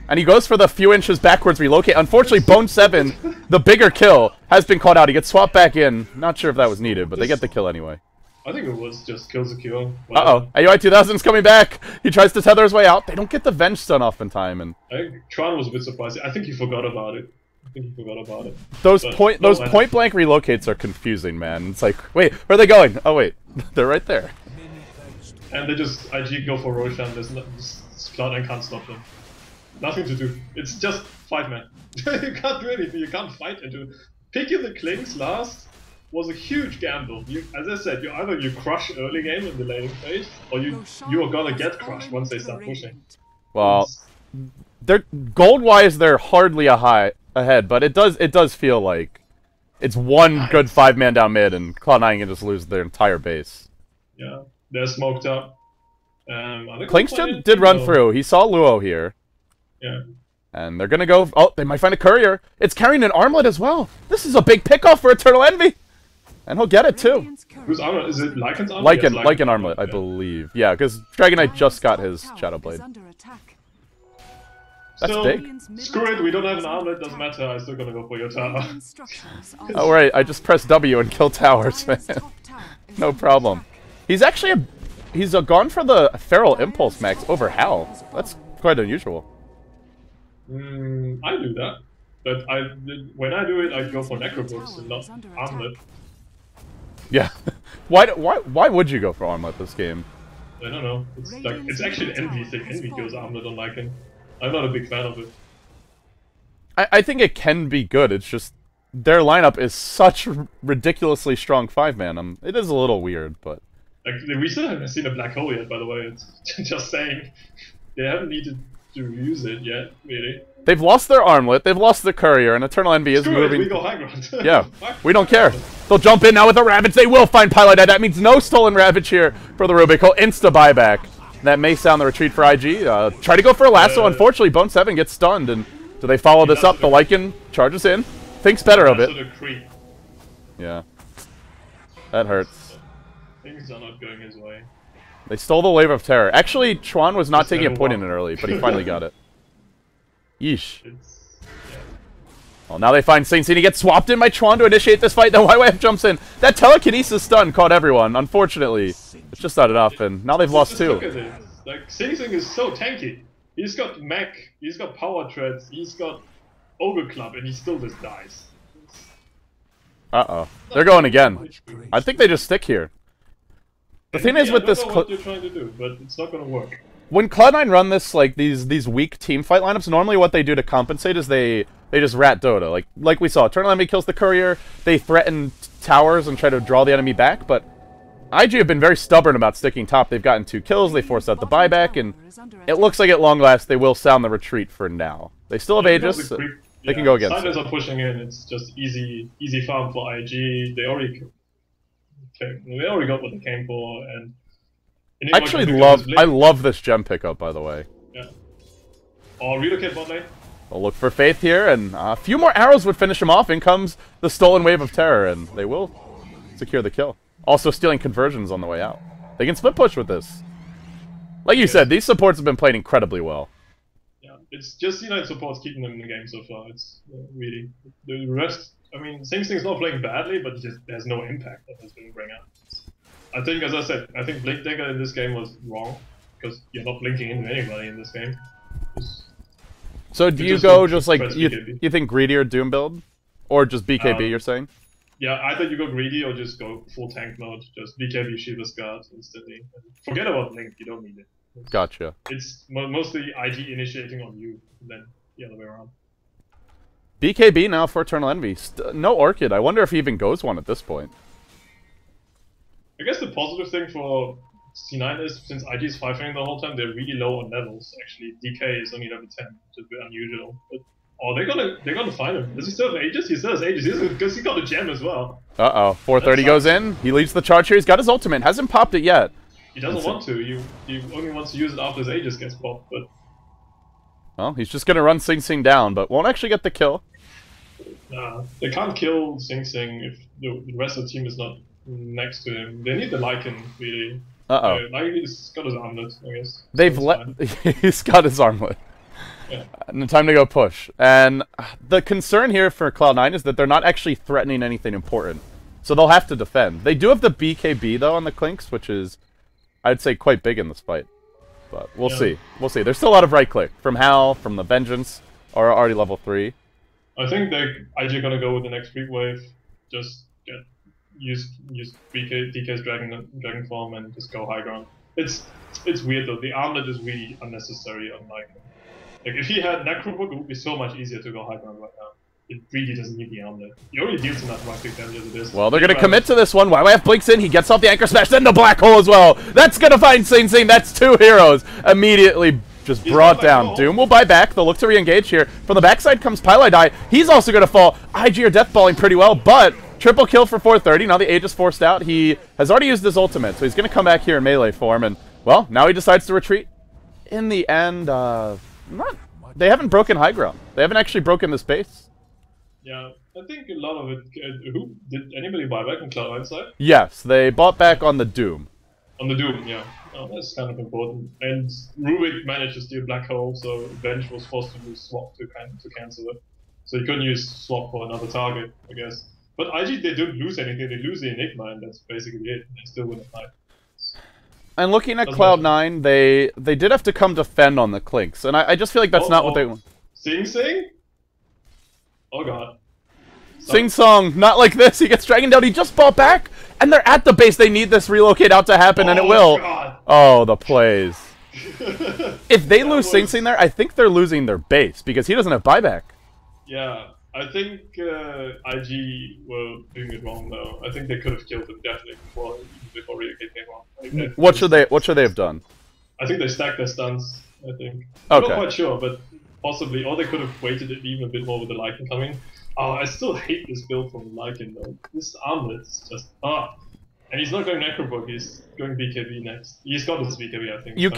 And he goes for the few inches backwards relocate. Unfortunately, Bone 7, the bigger kill, has been caught out. He gets swapped back in. Not sure if that was needed, but they get the kill anyway. I think it was just kills the kill. Uh-oh. AUI 2000's coming back. He tries to tether his way out. They don't get the Venge stun off in time. And I think Tron was a bit surprised. I think he forgot about it. think he forgot about it. Those But point blank relocates are confusing, man. It's like, wait, where are they going? Oh wait, they're right there. And they just IG go for Roshan. There's no, Cloud9 can't stop them. Nothing to do. It's just 5-man. You can't do anything. You can't fight into it. Picking the Clinks last was a huge gamble. As I said, either you crush early game in the laning phase, or you are gonna get crushed once they start pushing. Well, they're gold-wise, they're hardly ahead, but it does feel like it's one good 5-man down mid, and Cloud9 can just lose their entire base. Yeah, they're smoked up. Clinks did run through. He saw Luo here. Yeah. And they're gonna go. Oh, they might find a courier. It's carrying an armlet as well. This is a big pickoff for Eternal Envy. And he'll get it too. Whose armlet? Is it Lycan's armlet? Lycan armlet, I believe. Yeah, because Dragon Knight just got his Shadow Blade. That's big. Screw it, we don't have an armlet, doesn't matter, I'm still gonna go for your tower. Oh right, I just pressed W and kill towers, man. No problem. He's actually he's gone for the Feral Impulse max over Hal. That's quite unusual. I do that. But when I do it, I go for Necrobooks and not armlet. Yeah. Why would you go for armlet this game? I don't know. It's actually an Envy thing. Envy goes armlet on Lycan. I'm not a big fan of it. I think it can be good. It's just their lineup is such ridiculously strong 5-man. It is a little weird, but like we still haven't seen a black hole yet. By the way, it's just saying they haven't needed to use it yet. Really, they've lost their armlet, they've lost the courier, and Eternal Envy is moving. We go high ground. Yeah, we don't care. They'll jump in now with a Ravage. They will find Pilot. That means no stolen Ravage here for the Rubik. He'll insta buyback. That may sound the retreat for IG. Try to go for a lasso. Unfortunately, Bone 7 gets stunned. And do they follow this up? The Lycan charges in. Thinks better of it. Yeah. That hurts. Things are not going his way. They stole the Wave of Terror. Actually, Chuan was not taking a point in it early, but he finally got it. Yeesh. Well, now they find Sing Sing. He gets swapped in by Chuan to initiate this fight. Then YYF jumps in. That telekinesis stun caught everyone. Unfortunately, it's just not enough, and now they've lost 2. Look at this. Like, Sing Sing is so tanky. He's got mech, he's got power treads, he's got Ogre Club, and he still just dies. Uh-oh. They're going again. I think they just stick here. The thing is with this... I don't know what you're trying to do, but it's not gonna work. When Cloud9 run this, like, these weak team fight lineups, normally what they do to compensate is they just rat Dota. Like we saw, Eternal Enemy kills the courier, they threaten towers and try to draw the enemy back, but IG have been very stubborn about sticking top. They've gotten 2 kills, they forced out the buyback, and it looks like at long last they will sound the retreat for now. They still have Aegis, they can go against Silence are pushing in, it's just easy farm for IG. They already got what they came for, and I love this gem pickup, by the way. Yeah. Or relocate bot lane. I'll look for Faith here, and a few more arrows would finish him off. In comes the stolen Wave of Terror, and they will secure the kill. Also stealing conversions on the way out. They can split push with this. Like you said, these supports have been playing incredibly well. Yeah, it's just C9 supports keeping them in the game so far. It's really... The rest... I mean, Sing Sing's not playing badly, but just there's no impact that has been bring out. I think, as I said, I think Blink Dagger in this game was wrong, because you're not blinking into anybody in this game. So do you go just like, you think Greedy or Doom build? Or just BKB, you're saying? Yeah, either you go Greedy or just go full tank mode, just BKB Shiva's Guard instantly. Forget about Blink, you don't need it. Gotcha. It's mostly IG initiating on you, and then the other way around. BKB now for Eternal Envy. No Orchid, I wonder if he even goes one at this point. I guess the positive thing for C9 is, since IG is 5-ing the whole time, they're really low on levels. Actually, DK is only level 10, which is a bit unusual. But they're gonna find him. Does he still have Aegis? He still has Aegis, because he got a gem as well. 430 goes in. He leads the charge here. He's got his ultimate. Hasn't popped it yet. He doesn't want to. He only wants to use it after his Aegis gets popped. But well, he's just gonna run Sing Sing down, but won't actually get the kill. They can't kill Sing Sing if the rest of the team is not next to him. They need the Lycan, really. He's got his armlet, I guess. He's got his armlet. Yeah. And time to go push. And the concern here for Cloud9 is that they're not actually threatening anything important. So they'll have to defend. They do have the BKB, though, on the Clinks, which is, I'd say, quite big in this fight. But we'll see. We'll see. There's still a lot of right-click. From Hal, from the Vengeance, are already level 3. I think they're IG gonna go with the next creep wave. Just use DK's dragon form and just go high ground. It's weird though. The armlet is really unnecessary. Unlike like if he had Necrobook, it would be so much easier to go high ground right now. It really doesn't need the armlet. He already deals enough right click damage as it is. Well, they're going to commit to this one. YYF blinks in. He gets off the Anchor Smash, then the Black Hole as well. That's going to find Sing Sing. That's two heroes immediately just brought down. Doom will buy back. They'll look to re-engage here. From the backside comes Pylai. He's also going to fall. IG are deathballing pretty well, but triple kill for 430. Now the Aegis forced out. He has already used his ultimate, so he's going to come back here in melee form. And, well, now he decides to retreat. In the end, they haven't broken high ground. They haven't actually broken this base. Yeah, I think a lot of it. Who did anybody buy back on Cloud9 side? Yes, they bought back on the Doom. On the Doom, yeah. Oh, that's kind of important. And Rubik managed to steal Black Hole, so Bench was forced to use Swap to cancel it. So he couldn't use Swap for another target, I guess. But IG, they don't lose anything. They lose the Enigma, and that's basically it. They still win the fight. And looking at Cloud9, they did have to come defend on the Clinks, and I just feel like that's not what they want. Sing Sing? Oh god. Sing Song, not like this. He gets dragged down. He just bought back, and they're at the base. They need this relocate out to happen, and it will. God. Oh, the plays. If they lose Sing Sing there, I think they're losing their base because he doesn't have buyback. Yeah, I think IG were doing it wrong though. I think they could have killed him definitely before relocate came on. Like, What should they have done? I think they stacked their stuns. I think. Okay. I'm not quite sure, but possibly, or they could have waited even a bit more with the Lycan coming. Oh, I still hate this build from Lycan though. This armlet is just and he's not going Necrobook, he's going BKB next. He's got his BKB, I think. You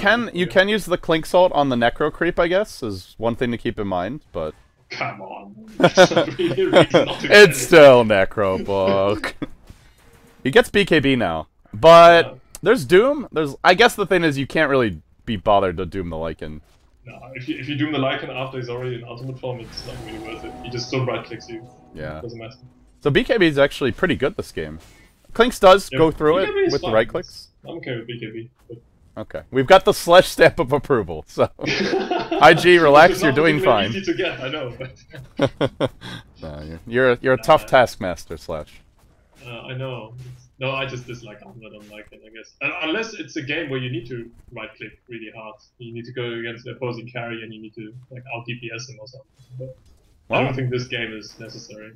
can use the Clink Salt on the Necro creep, I guess, is one thing to keep in mind, but come on. It's still Necrobook. He gets BKB now. But there's Doom. I guess the thing is you can't really be bothered to Doom the Lycan. No, if you Doom the Lycan after he's already in ultimate form, it's not really worth it. He just still right clicks you. Yeah. Doesn't matter. So BKB is actually pretty good this game. Clinks does go through BKB it with the right clicks. I'm okay with BKB. But... Okay. We've got the Slash stamp of approval, so IG, relax, you're doing fine. Easy to get, I know, but no, you're a tough taskmaster, Slash. I know. No, I just dislike Armlet on Lycan, I guess. Unless it's a game where you need to right-click really hard. You need to go against the opposing carry and you need to like out-DPS him or something. But I don't think this game is necessary.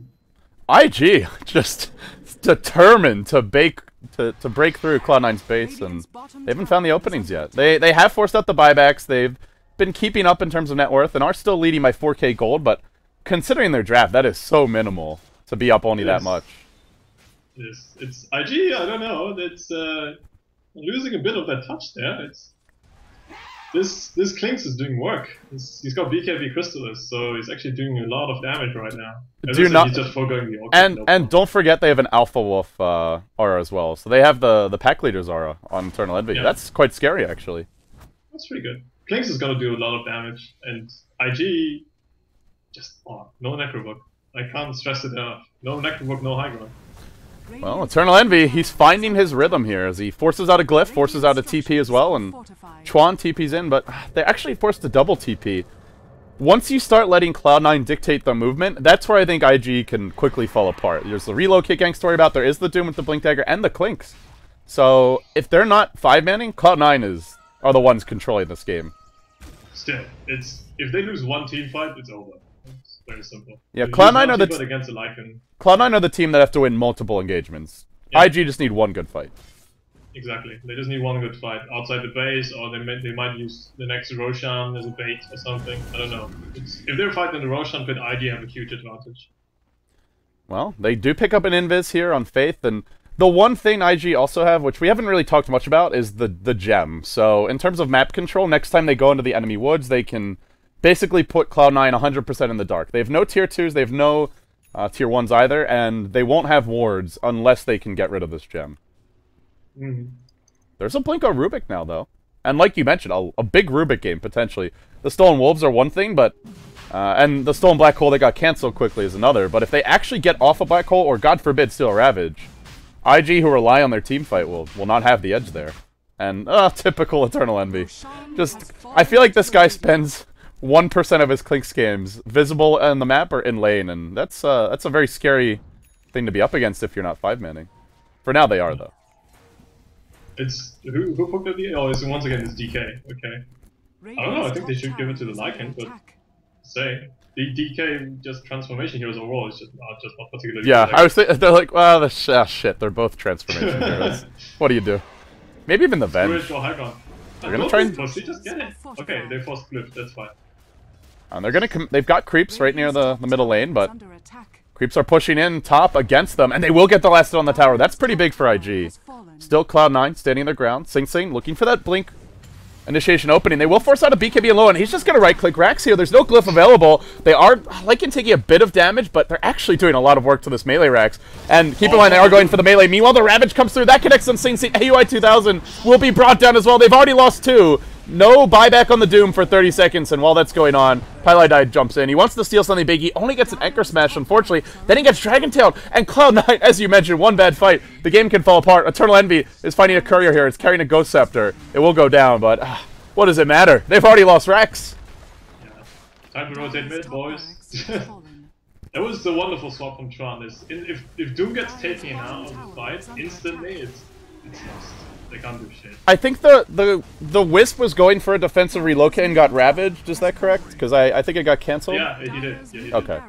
IG just determined to break through Cloud9's base, and they haven't found the openings yet. They have forced out the buybacks. They've been keeping up in terms of net worth and are still leading by 4K gold, but considering their draft, that is so minimal to be up only that much. It's IG. I don't know. It's losing a bit of that touch there. This Clinks is doing work. He's got BKB Crystallis, so he's actually doing a lot of damage right now. He's just foregoing the Orchid. And don't forget they have an Alpha Wolf aura as well. So they have the pack leader's aura on Eternal Envy. Yeah. That's quite scary actually. That's pretty good. Clinks is gonna do a lot of damage, and IG just no Necrobook. I can't stress it enough. No Necrobook, no high ground. Well, Eternal Envy, he's finding his rhythm here as he forces out a Glyph, forces out a TP as well, and Chuan TP's in, but they're actually forced to double TP. Once you start letting Cloud9 dictate the movement, that's where I think IG can quickly fall apart. There's the reload kick gang story about, there is the Doom with the Blink Dagger, and the Clinks. So, if they're not 5-manning, Cloud9 are the ones controlling this game. Still, if they lose one team fight, it's over. It's very simple. Yeah, Cloud9 are against the Lycan. Cloud9 are the team that have to win multiple engagements. Yeah. IG just need one good fight. Exactly. They just need one good fight outside the base, or they might use the next Roshan as a bait or something. I don't know. If they're fighting the Roshan pit, IG have a huge advantage. Well, they do pick up an Invis here on Faith, and the one thing IG also have, which we haven't really talked much about, is the gem. So in terms of map control, next time they go into the enemy woods, they can basically put Cloud9 100% in the dark. They have no tier 2s, they have no tier 1s either, and they won't have wards unless they can get rid of this gem. There's a Blink on Rubik now, though. And like you mentioned, a big Rubik game, potentially. The Stolen Wolves are one thing, but... and the Stolen Black Hole that got cancelled quickly is another. But if they actually get off a Black Hole, or God forbid, steal a Ravage, IG, who rely on their team fight, will not have the edge there. And, typical Eternal Envy. I feel like this guy spends 1% of his Clinks games visible on the map or in lane, and that's a very scary thing to be up against if you're not 5-manning. For now, they are though. It's who poked at the? Oh, it's once again it's DK. Okay. I don't know. I think they should give it to the Lycan, but say the DK just transformation heroes overall is just not particularly. Yeah, I was they're like, well, shit, they're both transformation heroes. What do you do? Maybe even the Venge. They're gonna try and just get it. Okay, they forced Glyph. That's fine. And they're gonna they've got creeps right near the middle lane, but creeps are pushing in top against them, and they will get the last hit on the tower. That's pretty big for IG. Still Cloud9 standing their ground. Sing Sing looking for that blink initiation opening. They will force out a BKB low, and he's just going to right-click Rax here. There's no Glyph available. They are liking taking a bit of damage, but they're actually doing a lot of work to this melee Rax. And keep in mind, they are going for the melee. Meanwhile, the Ravage comes through. That connects on Sing Sing. AUI 2000 will be brought down as well. They've already lost 2. No buyback on the Doom for 30 seconds, and while that's going on, Pylai jumps in. He wants to steal something big. He only gets an Anchor Smash, unfortunately. Then he gets Dragon Tailed, and Cloud9, as you mentioned, one bad fight. The game can fall apart. Eternal Envy is finding a courier here. It's carrying a Ghost Scepter. It will go down, but what does it matter? They've already lost Rex. Yeah. Time to rotate mid, boys. That was a wonderful swap from Tron. If Doom gets taken out of the fight instantly, it's lost. They can't do shit. I think the Wisp was going for a defensive relocate and got ravaged. Is that correct? Because I think it got cancelled. Yeah, he did. Yeah, he did. Okay.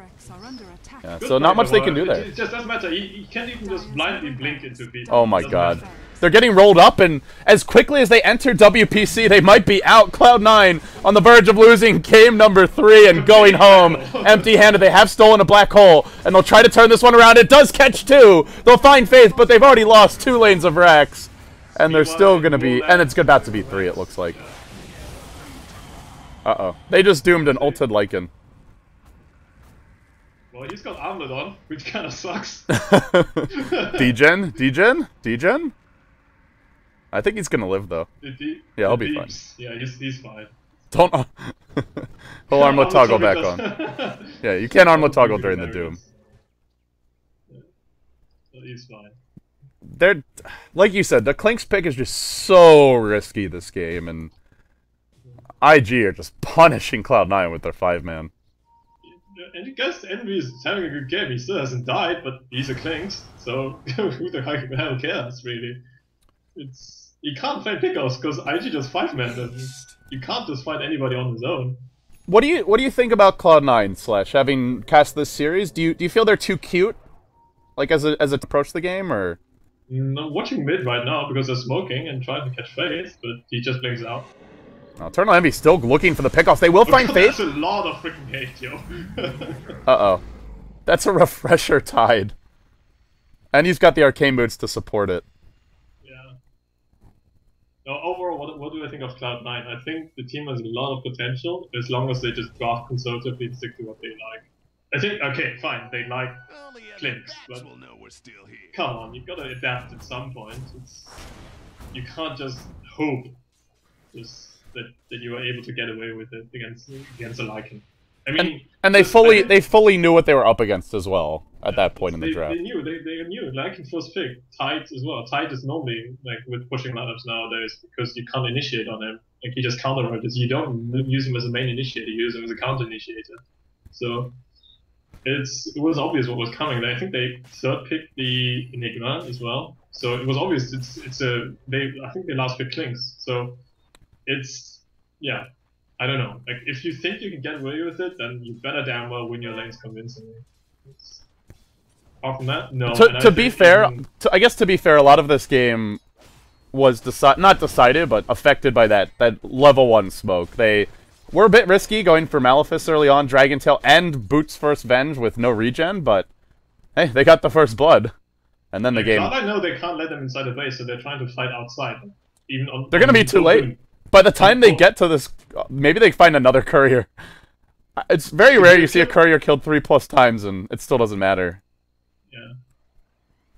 Yeah, so not much they can do there. It just doesn't matter. He can't even just blindly blink into people. Oh my god. They're getting rolled up, and as quickly as they enter WPC, they might be out. Cloud9 on the verge of losing game number 3 and going home empty-handed. They have stolen a black hole, and they'll try to turn this one around. It does catch 2. They'll find Faith, but they've already lost 2 lanes of Rax. And they're still going to be... And it's about to be 3, it looks like. Uh-oh. They just doomed an ulted Lycan. Well, he's got armlet on, which kind of sucks. Degen? Degen? Degen? I think he's going to live, though. Yeah, he'll be fine. Yeah, he's fine. Don't... He'll armlet toggle back on. Yeah, you can't armlet toggle during the Doom. Yeah. So he's fine. They're, like you said, the Clinks pick is just so risky this game, and IG are just punishing Cloud9 with their 5-man. And I guess Envy is having a good game. He still hasn't died, but he's a Clinks, so who the hell cares, really? You can't find pickoffs because IG just 5-man them. You can't just find anybody on his own. What do you think about Cloud9 Slash having cast this series? Do you feel they're too cute, like as it approach the game, or? I'm watching mid right now because they're smoking and trying to catch Faith, but he just blinks out. Eternal Envy still looking for the pickoffs. They will find Faith. That's a lot of freaking hate, yo. Uh-oh. That's a refresher Tide. And he's got the Arcane Boots to support it. Yeah. Now, overall, what do I think of Cloud9? I think the team has a lot of potential as long as they just draft conservatively and stick to what they like. I think, okay, fine, they like Clinks, but come on, you've got to adapt at some point. You can't just hope that you are able to get away with it against a Lycan. I mean, and they fully knew what they were up against as well at that point in the draft. They knew Lycan first pick, Tide as well. Tide is normally like with pushing lineups nowadays because you can't initiate on him. Like he just counter rotates. You don't use him as a main initiator. You use him as a counter initiator. So. It was obvious what was coming. I think they third picked the Enigma as well, so it was obvious. I think they last picked Clinks, so yeah. I don't know. Like if you think you can get away with it, then you better damn well win your lanes convincingly. Apart from that, no. To be fair, I guess to be fair, a lot of this game was not decided, but affected by that level 1 smoke. They were a bit risky going for Malefice early on, Dragon Tail, and Boots' first Venge with no regen, but hey, they got the first blood. And then the game... I know they can't let them inside the base, so they're trying to fight outside. They're going to be too late. By the time they get to this, maybe they find another courier. It's very rare you see a courier killed 3+ times and it still doesn't matter. Yeah.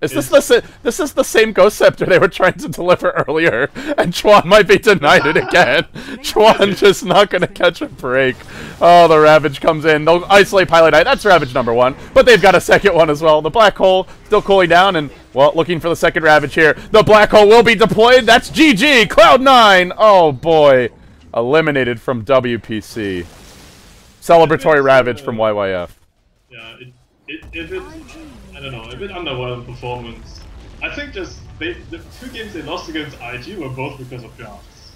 This is the same Ghost Scepter they were trying to deliver earlier, and Chuan might be denied it again. Chuan just not going to catch a break. Oh, the Ravage comes in. They'll isolate Pylai. That's Ravage number 1, but they've got a second one as well. The Black Hole still cooling down, and, well, looking for the second Ravage here. The Black Hole will be deployed. That's GG. Cloud9. Oh, boy. Eliminated from WPC. Celebratory Ravage from YYF. Yeah, if it, I don't know, a bit underwhelming performance. I think just the 2 games they lost against IG were both because of drafts.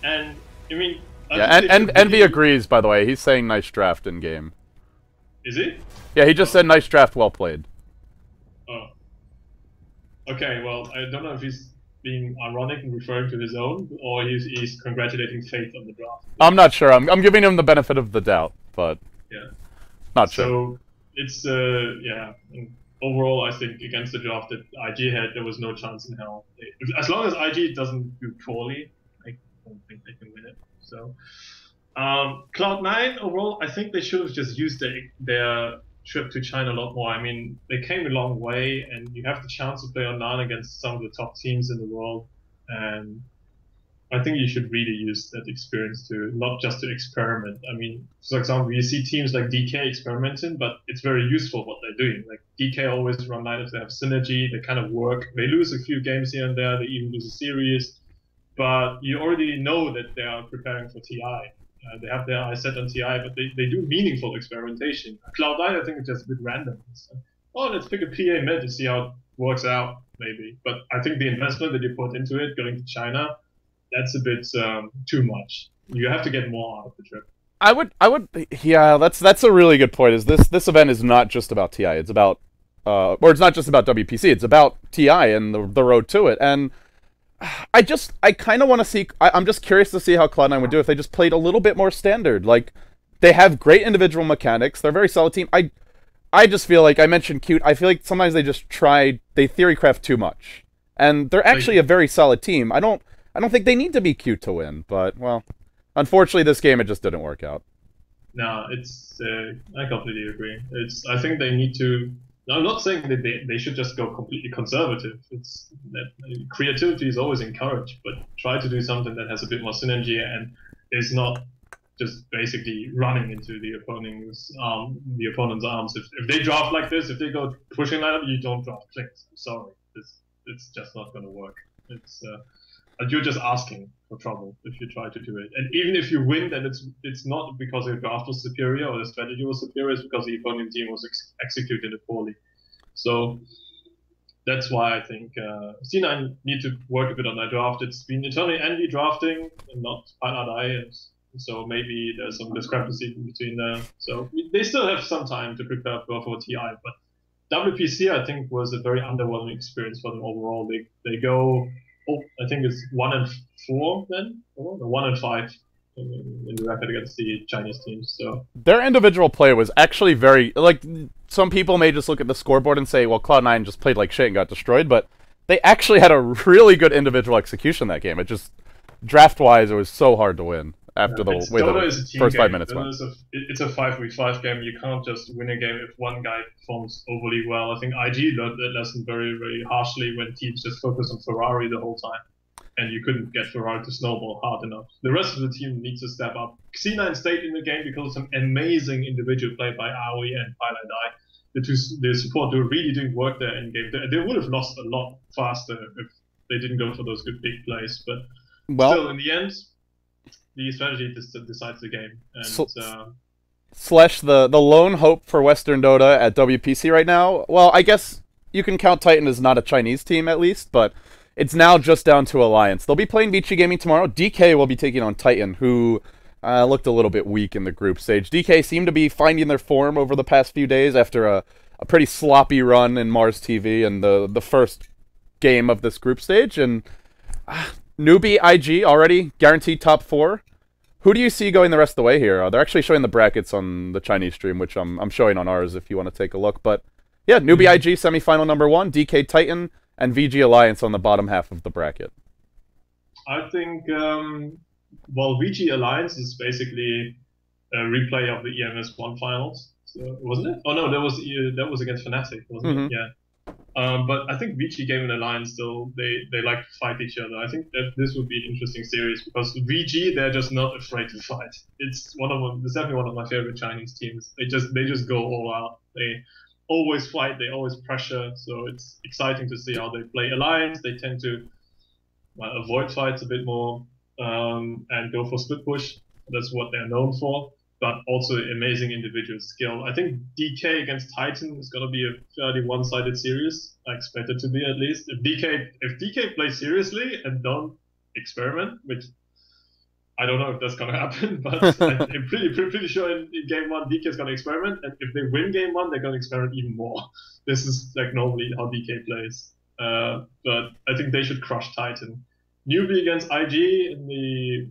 And I mean, yeah, and Envy agrees. By the way, he's saying nice draft in game. Is he? Yeah, he just said nice draft, well played. Oh. Okay, well, I don't know if he's being ironic and referring to his own, or he's congratulating Faith on the draft. I'm not sure. I'm giving him the benefit of the doubt, but yeah, not sure. So it's yeah. And overall, I think against the draft that IG had, there was no chance in hell. As long as IG doesn't do poorly, I don't think they can win it. So Cloud9 overall, I think they should have just used their trip to China a lot more. I mean, they came a long way, and you have the chance to play online against some of the top teams in the world. And I think you should really use that experience to not just to experiment. I mean, for example, you see teams like DK experimenting, but it's very useful what they're doing. Like DK always run lineups, they have synergy, they kind of work. They lose a few games here and there, they even lose a series, but you already know that they are preparing for TI. They have their eyes set on TI, but they do meaningful experimentation. Cloud9, I think, is just a bit random. Oh, let's pick a PA mid to see how it works out, maybe. But I think the investment that you put into it, going to China, that's a bit too much. You have to get more out of the trip. I would, yeah. That's a really good point. Is this event is not just about TI. It's about, or it's not just about WPC. It's about TI and the road to it. And I kind of want to see. I'm just curious to see how Cloud9 would do if they just played a little bit more standard. Like, they have great individual mechanics. They're a very solid team. I just feel like I mentioned cute. I feel like sometimes they theory craft too much, and they're actually a very solid team. I don't think they need to be cute to win, but well, unfortunately, this game it just didn't work out. No, it's I completely agree. I think they need to. I'm not saying that they should just go completely conservative. It's that creativity is always encouraged, but try to do something that has a bit more synergy and is not just basically running into the opponent's arms. If they draft like this, if they go pushing lineup, you don't draft clicks. I'm sorry, it's just not going to work. You're just asking for trouble if you try to do it. And even if you win, then it's not because your draft was superior or the strategy was superior, it's because the opponent team was executing it poorly. So that's why I think C9 need to work a bit on their draft. It's been eternally Envy drafting and not Pilot and so maybe there's some discrepancy between there. So they still have some time to prepare for TI, but WPC I think was a very underwhelming experience for them overall. They go. I think it's 1-4 then, or 1-5 in the record against the Chinese teams. So their individual play was actually very like. Some people may just look at the scoreboard and say, "Well, Cloud9 just played like shit and got destroyed," but they actually had a really good individual execution that game. It just draft-wise, it was so hard to win after the way the first 5 minutes went. It's a 5v5 game. You can't just win a game if one guy performs overly well. I think IG learned that lesson very, very harshly when teams just focus on Ferrari the whole time, and you couldn't get Ferrari to snowball hard enough. The rest of the team needs to step up. C9 stayed in the game because of some amazing individual play by Aoi and Pilot Eye. The support were really doing work there in game. They would have lost a lot faster if they didn't go for those good big plays. But still, in the end, the strategy decides the game. And Slash the lone hope for Western Dota at WPC right now. Well, I guess you can count Titan as not a Chinese team at least, but it's now just down to Alliance. They'll be playing Vici Gaming tomorrow. DK will be taking on Titan, who looked a little bit weak in the group stage. DK seemed to be finding their form over the past few days after a pretty sloppy run in Mars TV and the first game of this group stage. And newbie IG already guaranteed top 4. Who do you see going the rest of the way here? They're actually showing the brackets on the Chinese stream, which I'm showing on ours if you want to take a look. But yeah, newbie IG semifinal number 1, DK Titan, and VG Alliance on the bottom half of the bracket. I think, VG Alliance is basically a replay of the EMS1 finals, so, wasn't it? Oh no, that was against Fnatic, wasn't it? Yeah. But I think VG Game and Alliance still they like to fight each other. I think that this would be an interesting series because VG they're just not afraid to fight. It's definitely one of my favorite Chinese teams. They just go all out. They always fight. They always pressure. So it's exciting to see how they play. Alliance they tend to avoid fights a bit more and go for split push. That's what they're known for. but also amazing individual skill. I think DK against Titan is going to be a fairly one-sided series. I expect it to be, at least. If DK plays seriously and don't experiment, which I don't know if that's going to happen, but I'm pretty sure in game one DK is going to experiment, and if they win game one, they're going to experiment even more. This is like normally how DK plays. But I think they should crush Titan. Newbie against IG in the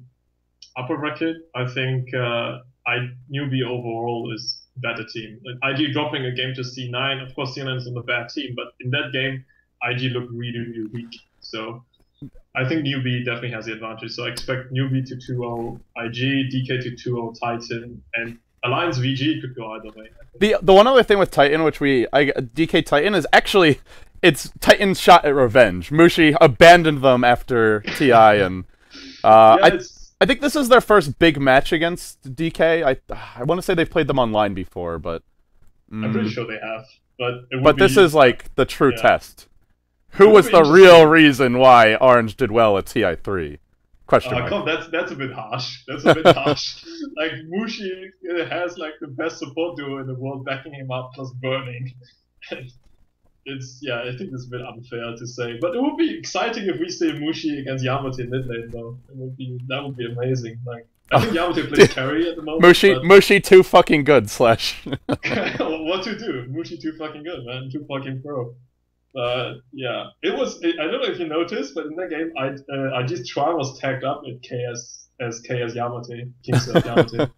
upper bracket, I think Newbie overall is a better team. Like IG dropping a game to C9, of course C9 is on a bad team, but in that game, IG looked really, really weak. So I think Newbie definitely has the advantage. So I expect Newbie to 2-0 IG, DK to 2-0 Titan, and Alliance VG could go either way. The one other thing with Titan, DK Titan, is actually it's Titan's shot at revenge. Mushi abandoned them after TI, and I think this is their first big match against DK. I want to say they've played them online before, but I'm pretty sure they have. But this is like the true test. Who was the real reason why Orange did well at TI3? Question mark. That's a bit harsh. That's a bit harsh. Like Mushi has like the best support duo in the world backing him up plus burning. I think it's a bit unfair to say, but it would be exciting if we see Mushi against Yamate in mid lane though. That would be amazing. Like I think Yamate plays carry at the moment. Mushi too fucking good, Slash. What to do? Mushi too fucking good, man. Too fucking pro. Yeah, it was. I don't know if you noticed, but in that game, IG's Tron was tagged up at KS Yamate, Kingsurf Yamate.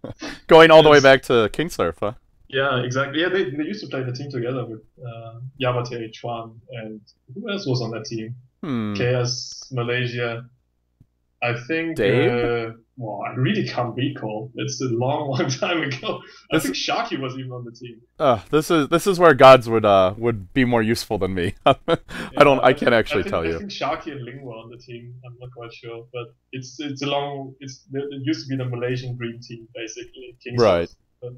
Going all the way back to Kingsurf, huh? Yeah, exactly. Yeah, they used to play the team together with Yamate, Chuan, and who else was on that team? KS Malaysia. I think. Dave? I really can't recall. It's a long time ago. I think Sharky was even on the team. This is where gods would be more useful than me. I can't actually tell you. I think Sharky and Ling were on the team. I'm not quite sure, but it used to be the Malaysian Dream Team basically. Right. But,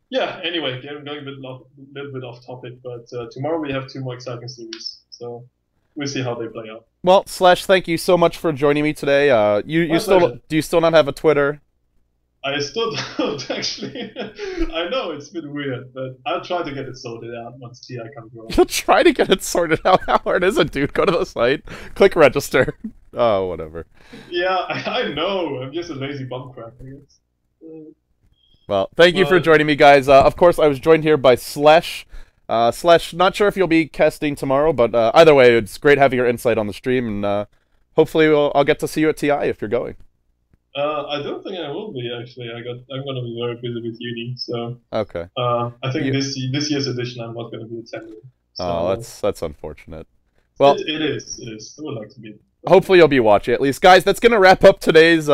yeah. Anyway, going a little bit off topic, but tomorrow we have 2 more exciting series, so we'll see how they play out. Well, Slash, thank you so much for joining me today. Do you still not have a Twitter? I still don't, actually. I know it's been weird, but I'll try to get it sorted out once TI comes around. You'll try to get it sorted out? How hard is it, dude? Go to the site, click register. Oh, whatever. Yeah, I know. I'm just a lazy bum crack, I guess. Well, thank you for joining me, guys. Of course, I was joined here by Slash. Slash, not sure if you'll be casting tomorrow, but either way, it's great having your insight on the stream, and hopefully I'll get to see you at TI if you're going. I don't think I will be, actually. I'm going to be very busy with uni, so... Okay. I think this year's edition I'm not going to be attending. So... Oh, that's unfortunate. Well, it is. I would like to be. Hopefully you'll be watching at least. Guys, that's going to wrap up today's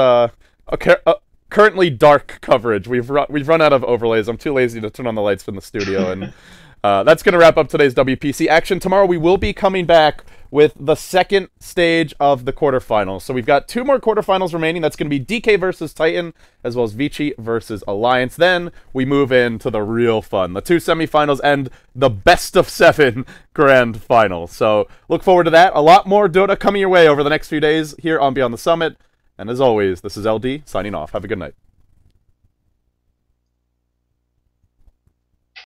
currently dark coverage. We've run out of overlays. I'm too lazy to turn on the lights in the studio, and... that's going to wrap up today's WPC action. Tomorrow we will be coming back with the second stage of the quarterfinals. So we've got 2 more quarterfinals remaining. That's going to be DK versus Titan, as well as Vici versus Alliance. Then we move into the real fun, the 2 semifinals and the best of 7 grand final. So look forward to that. A lot more Dota coming your way over the next few days here on Beyond the Summit. And as always, this is LD signing off. Have a good night.